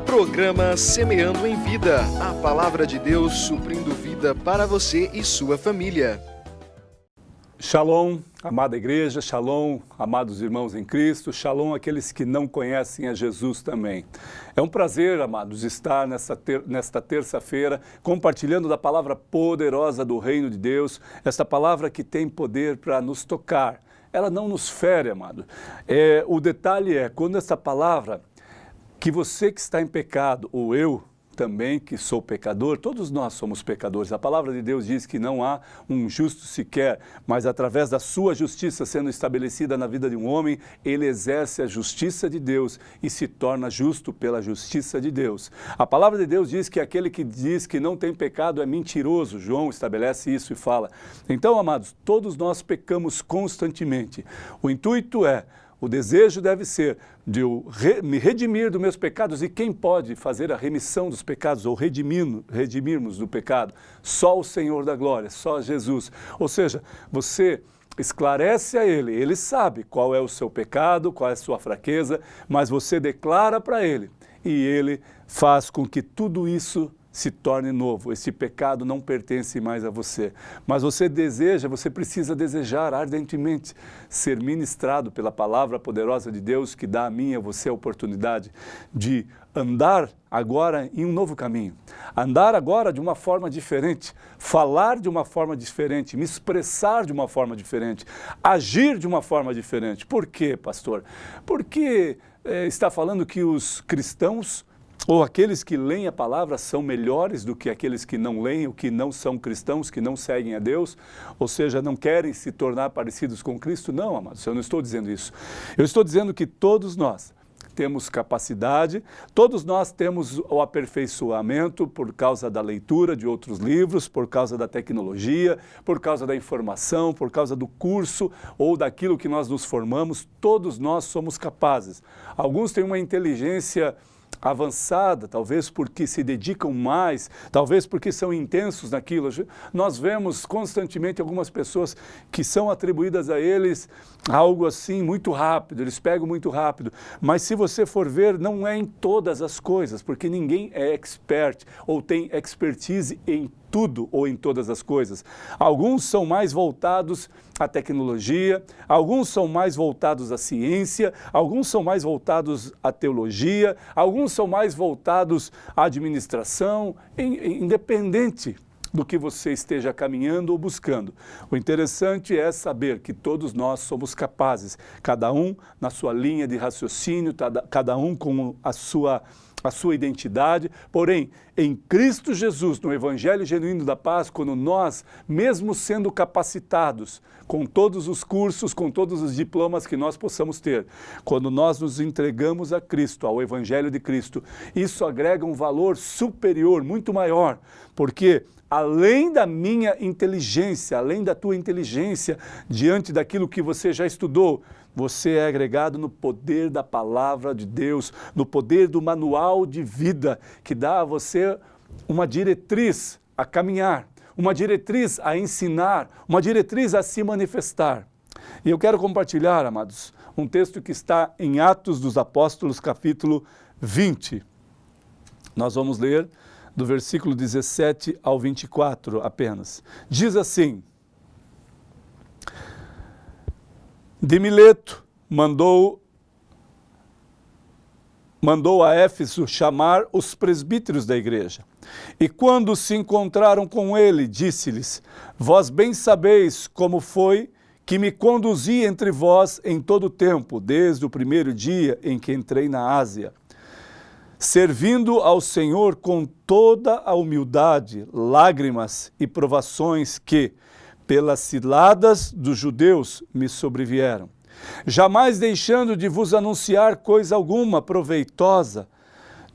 Programa Semeando em Vida, a palavra de Deus suprindo vida para você e sua família. Shalom, amada igreja, shalom, amados irmãos em Cristo, shalom aqueles que não conhecem a Jesus também. É um prazer, amados, estar nesta terça-feira compartilhando da palavra poderosa do Reino de Deus, esta palavra que tem poder para nos tocar. Ela não nos fere, amado. O detalhe é, quando essa palavra, que você que está em pecado, ou eu também que sou pecador, todos nós somos pecadores. A palavra de Deus diz que não há um justo sequer, mas através da sua justiça sendo estabelecida na vida de um homem, ele exerce a justiça de Deus e se torna justo pela justiça de Deus. A palavra de Deus diz que aquele que diz que não tem pecado é mentiroso. João estabelece isso e fala. Então, amados, todos nós pecamos constantemente. O intuito o desejo deve ser de eu me redimir dos meus pecados. E quem pode fazer a remissão dos pecados ou redimirmos do pecado? Só o Senhor da glória, só Jesus. Ou seja, você esclarece a Ele, Ele sabe qual é o seu pecado, qual é a sua fraqueza, mas você declara para Ele e Ele faz com que tudo isso se torne novo. Esse pecado não pertence mais a você. Mas você precisa desejar ardentemente ser ministrado pela palavra poderosa de Deus que dá a mim e a você a oportunidade de andar agora em um novo caminho. Andar agora de uma forma diferente, falar de uma forma diferente, me expressar de uma forma diferente, agir de uma forma diferente. Por quê, pastor? Porque está falando que os cristãos ou aqueles que leem a palavra são melhores do que aqueles que não leem, ou que não são cristãos, que não seguem a Deus, ou seja, não querem se tornar parecidos com Cristo? Não, amados, eu não estou dizendo isso. Eu estou dizendo que todos nós temos capacidade, todos nós temos o aperfeiçoamento por causa da leitura de outros livros, por causa da tecnologia, por causa da informação, por causa do curso ou daquilo que nós nos formamos. Todos nós somos capazes. Alguns têm uma inteligência avançada, talvez porque se dedicam mais, talvez porque são intensos naquilo. Nós vemos constantemente algumas pessoas que são atribuídas a eles algo assim muito rápido, eles pegam muito rápido, mas se você for ver, não é em todas as coisas, porque ninguém é expert ou tem expertise em tudo ou em todas as coisas. Alguns são mais voltados à tecnologia, alguns são mais voltados à ciência, alguns são mais voltados à teologia, alguns são mais voltados à administração, independente do que você esteja caminhando ou buscando. O interessante é saber que todos nós somos capazes, cada um na sua linha de raciocínio, cada um com a sua identidade, porém, em Cristo Jesus, no Evangelho Genuíno da Paz, quando nós, mesmo sendo capacitados, com todos os cursos, com todos os diplomas que nós possamos ter, quando nós nos entregamos a Cristo, ao Evangelho de Cristo, isso agrega um valor superior, muito maior, porque além da minha inteligência, além da tua inteligência, diante daquilo que você já estudou, você é agregado no poder da palavra de Deus, no poder do manual de vida, que dá a você uma diretriz a caminhar, uma diretriz a ensinar, uma diretriz a se manifestar. E eu quero compartilhar, amados, um texto que está em Atos dos Apóstolos, capítulo 20. Nós vamos ler do versículo 17 ao 24 apenas. Diz assim: de Mileto mandou a Éfeso chamar os presbíteros da igreja. E quando se encontraram com ele, disse-lhes: vós bem sabeis como foi que me conduzi entre vós em todo o tempo, desde o primeiro dia em que entrei na Ásia, servindo ao Senhor com toda a humildade, lágrimas e provações que, pelas ciladas dos judeus, me sobrevieram, jamais deixando de vos anunciar coisa alguma proveitosa,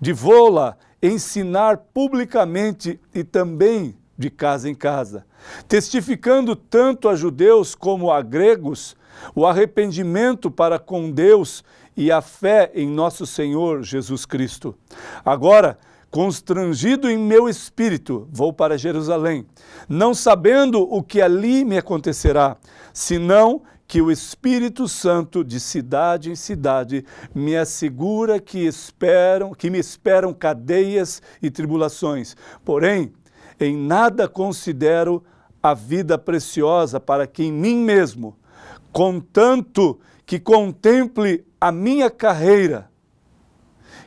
de vô-la ensinar publicamente e também de casa em casa, testificando tanto a judeus como a gregos o arrependimento para com Deus e a fé em nosso Senhor Jesus Cristo. Agora, constrangido em meu espírito, vou para Jerusalém, não sabendo o que ali me acontecerá, senão que o Espírito Santo, de cidade em cidade, me assegura que me esperam cadeias e tribulações. Porém, em nada considero a vida preciosa para que em mim mesmo, contanto que contemple a minha carreira,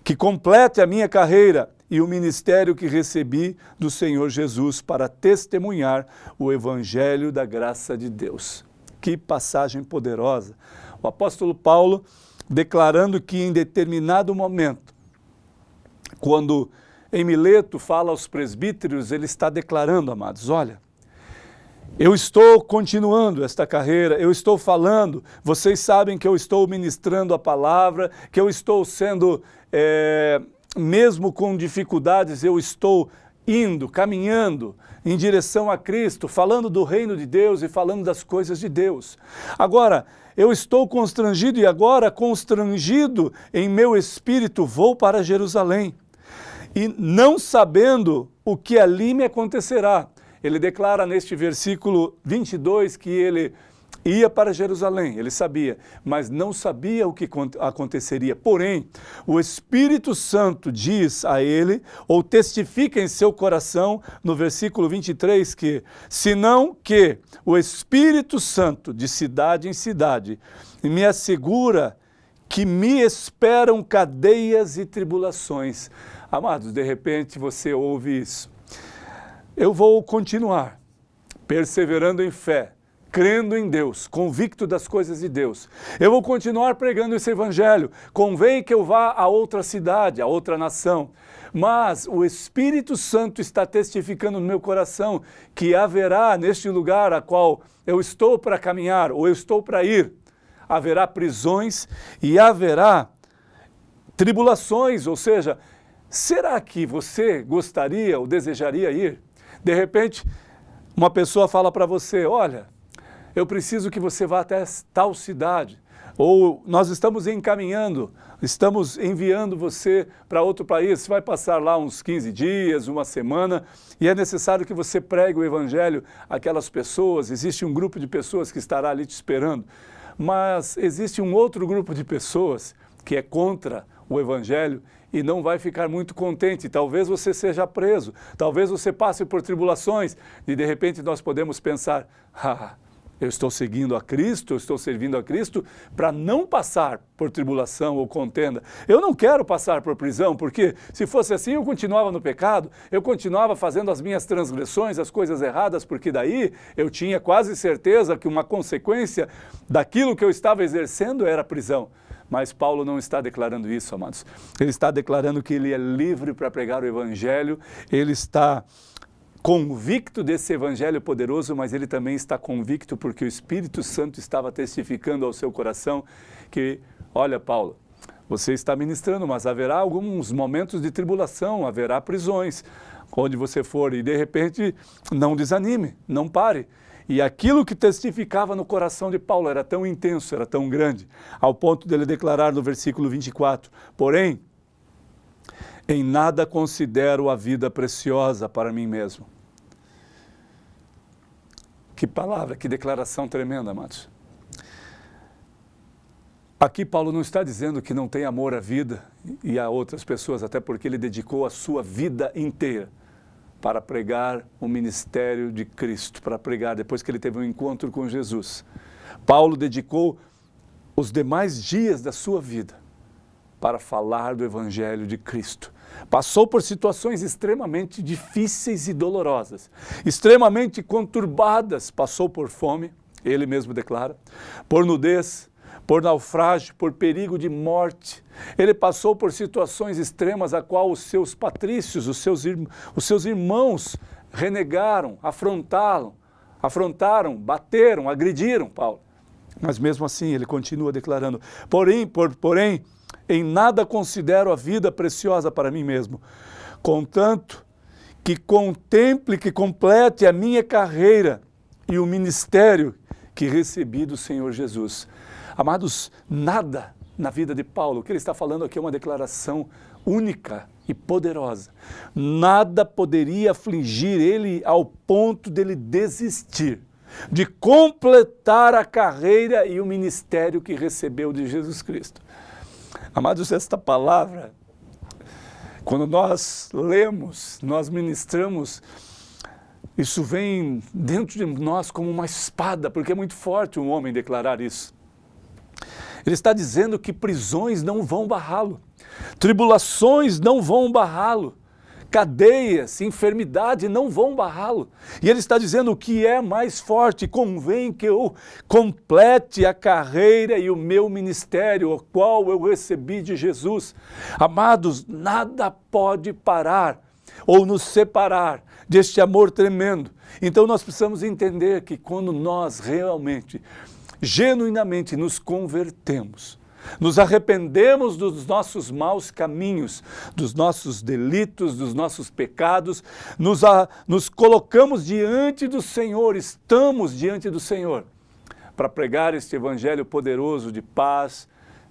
que complete a minha carreira e o ministério que recebi do Senhor Jesus para testemunhar o Evangelho da graça de Deus. Que passagem poderosa! O apóstolo Paulo declarando que em determinado momento, quando em Mileto fala aos presbíteros, ele está declarando, amados, olha, eu estou continuando esta carreira, eu estou falando, vocês sabem que eu estou ministrando a palavra, que eu estou sendo, mesmo com dificuldades, eu estou indo, caminhando em direção a Cristo, falando do reino de Deus e falando das coisas de Deus. Agora, eu estou constrangido e agora constrangido em meu espírito vou para Jerusalém. E não sabendo o que ali me acontecerá. Ele declara neste versículo 22 que ele ia para Jerusalém, ele sabia, mas não sabia o que aconteceria. Porém, o Espírito Santo diz a ele, ou testifica em seu coração, no versículo 23, que, senão que o Espírito Santo, de cidade em cidade, me assegura que me esperam cadeias e tribulações. Amados, de repente você ouve isso. Eu vou continuar perseverando em fé, crendo em Deus, convicto das coisas de Deus. Eu vou continuar pregando esse evangelho. Convém que eu vá a outra cidade, a outra nação. Mas o Espírito Santo está testificando no meu coração que haverá neste lugar a qual eu estou para caminhar, ou eu estou para ir, haverá prisões e haverá tribulações, ou seja, será que você gostaria ou desejaria ir? De repente, uma pessoa fala para você, olha, eu preciso que você vá até tal cidade, ou nós estamos encaminhando, estamos enviando você para outro país, você vai passar lá uns 15 dias, uma semana, e é necessário que você pregue o evangelho àquelas pessoas, existe um grupo de pessoas que estará ali te esperando, mas existe um outro grupo de pessoas que é contra o evangelho e não vai ficar muito contente. Talvez você seja preso, talvez você passe por tribulações e de repente nós podemos pensar, eu estou seguindo a Cristo, eu estou servindo a Cristo para não passar por tribulação ou contenda. Eu não quero passar por prisão, porque se fosse assim eu continuava no pecado, eu continuava fazendo as minhas transgressões, as coisas erradas, porque daí eu tinha quase certeza que uma consequência daquilo que eu estava exercendo era a prisão. Mas Paulo não está declarando isso, amados. Ele está declarando que ele é livre para pregar o evangelho, ele está convicto desse evangelho poderoso, mas ele também está convicto porque o Espírito Santo estava testificando ao seu coração que, olha, Paulo, você está ministrando, mas haverá alguns momentos de tribulação, haverá prisões, onde você for, e de repente não desanime, não pare. E aquilo que testificava no coração de Paulo era tão intenso, era tão grande, ao ponto dele declarar no versículo 24, porém, em nada considero a vida preciosa para mim mesmo. Que palavra, que declaração tremenda, amados. Aqui Paulo não está dizendo que não tem amor à vida e a outras pessoas, até porque ele dedicou a sua vida inteira para pregar o ministério de Cristo, para pregar depois que ele teve um encontro com Jesus. Paulo dedicou os demais dias da sua vida para falar do evangelho de Cristo. Passou por situações extremamente difíceis e dolorosas, extremamente conturbadas, passou por fome, ele mesmo declara, por nudez, por naufrágio, por perigo de morte. Ele passou por situações extremas a qual os seus patrícios, os seus irmãos renegaram, afrontaram, bateram, agrediram Paulo. Mas mesmo assim ele continua declarando, porém, em nada considero a vida preciosa para mim mesmo, contanto que contemple, que complete a minha carreira e o ministério que recebi do Senhor Jesus. Amados, nada na vida de Paulo, o que ele está falando aqui é uma declaração única e poderosa. Nada poderia afligir ele ao ponto dele desistir de completar a carreira e o ministério que recebeu de Jesus Cristo. Amados, esta palavra, quando nós lemos, nós ministramos, isso vem dentro de nós como uma espada, porque é muito forte um homem declarar isso. Ele está dizendo que prisões não vão barrá-lo, tribulações não vão barrá-lo, cadeias, enfermidade não vão barrá-lo. E ele está dizendo o que é mais forte, convém que eu complete a carreira e o meu ministério, o qual eu recebi de Jesus. Amados, nada pode parar ou nos separar deste amor tremendo. Então nós precisamos entender que quando nós realmente, genuinamente nos convertemos, nos arrependemos dos nossos maus caminhos, dos nossos delitos, dos nossos pecados, nos colocamos diante do Senhor, estamos diante do Senhor, para pregar este evangelho poderoso de paz,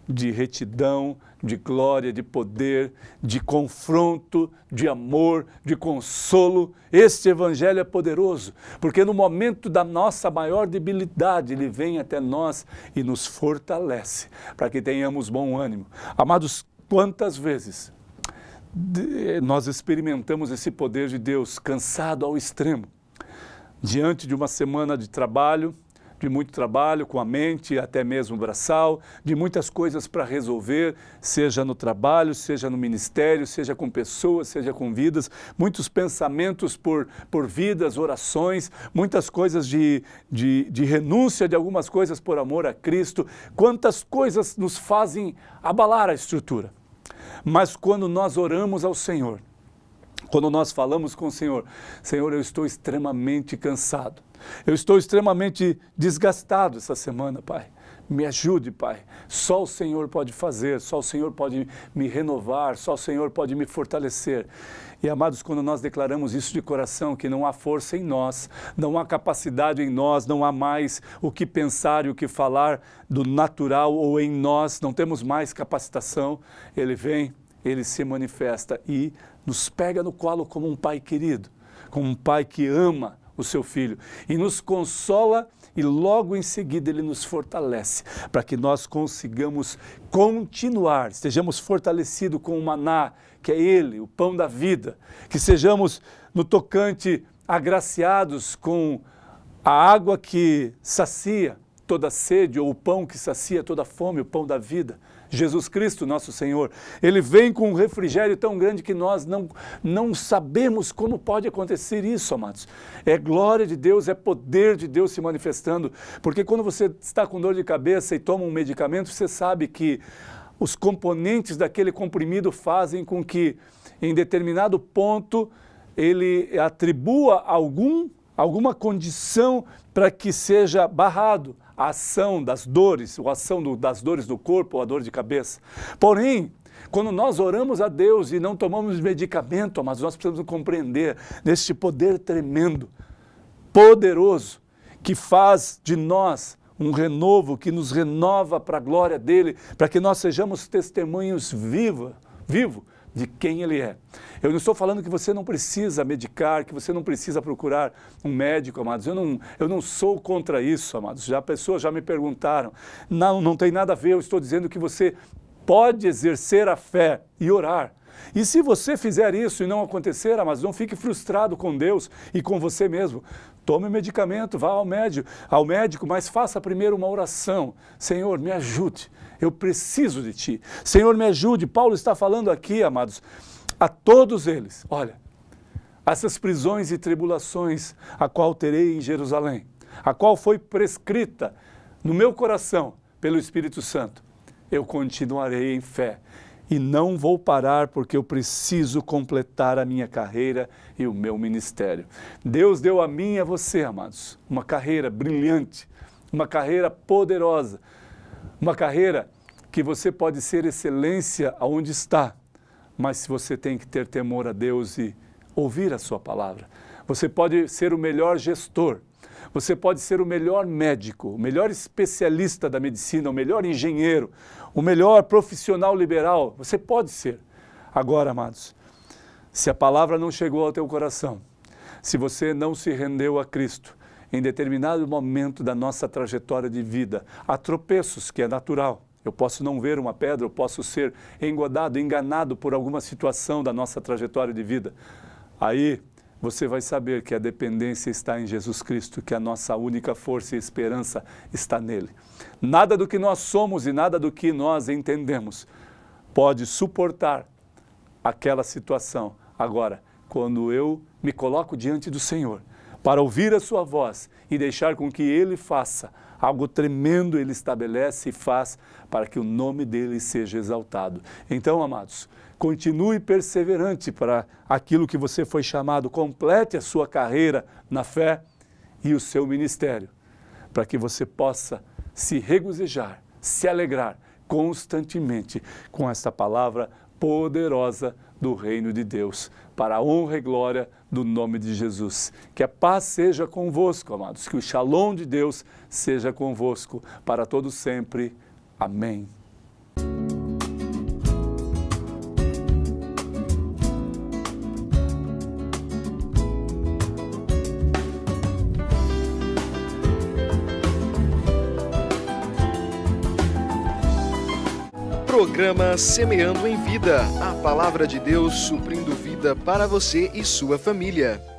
de retidão, de glória, de poder, de confronto, de amor, de consolo. Este evangelho é poderoso, porque no momento da nossa maior debilidade, ele vem até nós e nos fortalece, para que tenhamos bom ânimo. Amados, quantas vezes nós experimentamos esse poder de Deus, cansado ao extremo, diante de uma semana de trabalho, de muito trabalho com a mente, até mesmo braçal, de muitas coisas para resolver, seja no trabalho, seja no ministério, seja com pessoas, seja com vidas, muitos pensamentos por vidas, orações, muitas coisas de renúncia de algumas coisas por amor a Cristo, quantas coisas nos fazem abalar a estrutura. Mas quando nós oramos ao Senhor, quando nós falamos com o Senhor, Senhor, eu estou extremamente cansado, eu estou extremamente desgastado essa semana, Pai. Me ajude, Pai. Só o Senhor pode fazer, só o Senhor pode me renovar, só o Senhor pode me fortalecer. E, amados, quando nós declaramos isso de coração, que não há força em nós, não há capacidade em nós, não há mais o que pensar e o que falar do natural ou em nós, não temos mais capacitação, Ele vem, Ele se manifesta e nos pega no colo como um Pai querido, como um Pai que ama o seu Filho, e nos consola e logo em seguida Ele nos fortalece, para que nós consigamos continuar, estejamos fortalecidos com o maná, que é Ele, o pão da vida, que sejamos no tocante agraciados com a água que sacia toda sede, ou o pão que sacia toda fome, o pão da vida, Jesus Cristo, nosso Senhor. Ele vem com um refrigério tão grande que nós não sabemos como pode acontecer isso, amados. É glória de Deus, é poder de Deus se manifestando, porque quando você está com dor de cabeça e toma um medicamento, você sabe que os componentes daquele comprimido fazem com que, em determinado ponto, ele atribua alguma condição para que seja barrado a ação das dores, a ação das dores do corpo, ou a dor de cabeça. Porém, quando nós oramos a Deus e não tomamos medicamento, mas nós precisamos compreender deste poder tremendo, poderoso, que faz de nós um renovo, que nos renova para a glória dEle, para que nós sejamos testemunhos vivos de quem Ele é. Eu não estou falando que você não precisa medicar, que você não precisa procurar um médico, amados. Eu não sou contra isso, amados. Pessoas já me perguntaram. Não tem nada a ver, eu estou dizendo que você pode exercer a fé e orar. E se você fizer isso e não acontecer, amados, não fique frustrado com Deus e com você mesmo. Tome medicamento, vá ao médico, mas faça primeiro uma oração. Senhor, me ajude. Eu preciso de Ti. Senhor, me ajude. Paulo está falando aqui, amados, a todos eles. Olha, essas prisões e tribulações, a qual terei em Jerusalém, a qual foi prescrita no meu coração pelo Espírito Santo, eu continuarei em fé. E não vou parar porque eu preciso completar a minha carreira e o meu ministério. Deus deu a mim e a você, amados, uma carreira brilhante, uma carreira poderosa, uma carreira que você pode ser excelência aonde está, mas você tem que ter temor a Deus e ouvir a sua palavra. Você pode ser o melhor gestor, você pode ser o melhor médico, o melhor especialista da medicina, o melhor engenheiro, o melhor profissional liberal, você pode ser. Agora, amados, se a palavra não chegou ao teu coração, se você não se rendeu a Cristo, em determinado momento da nossa trajetória de vida. Há tropeços, que é natural. Eu posso não ver uma pedra, eu posso ser engodado, enganado por alguma situação da nossa trajetória de vida. Aí você vai saber que a dependência está em Jesus Cristo, que a nossa única força e esperança está nele. Nada do que nós somos e nada do que nós entendemos pode suportar aquela situação. Agora, quando eu me coloco diante do Senhor, para ouvir a sua voz e deixar com que Ele faça algo tremendo, Ele estabelece e faz para que o nome dEle seja exaltado. Então, amados, continue perseverante para aquilo que você foi chamado, complete a sua carreira na fé e o seu ministério, para que você possa se regozijar, se alegrar constantemente com esta palavra poderosa do reino de Deus, para a honra e glória do nome de Jesus. Que a paz seja convosco, amados, que o shalom de Deus seja convosco para todos sempre. Amém. Programa Semeando em Vida, a palavra de Deus suprindo vida para você e sua família.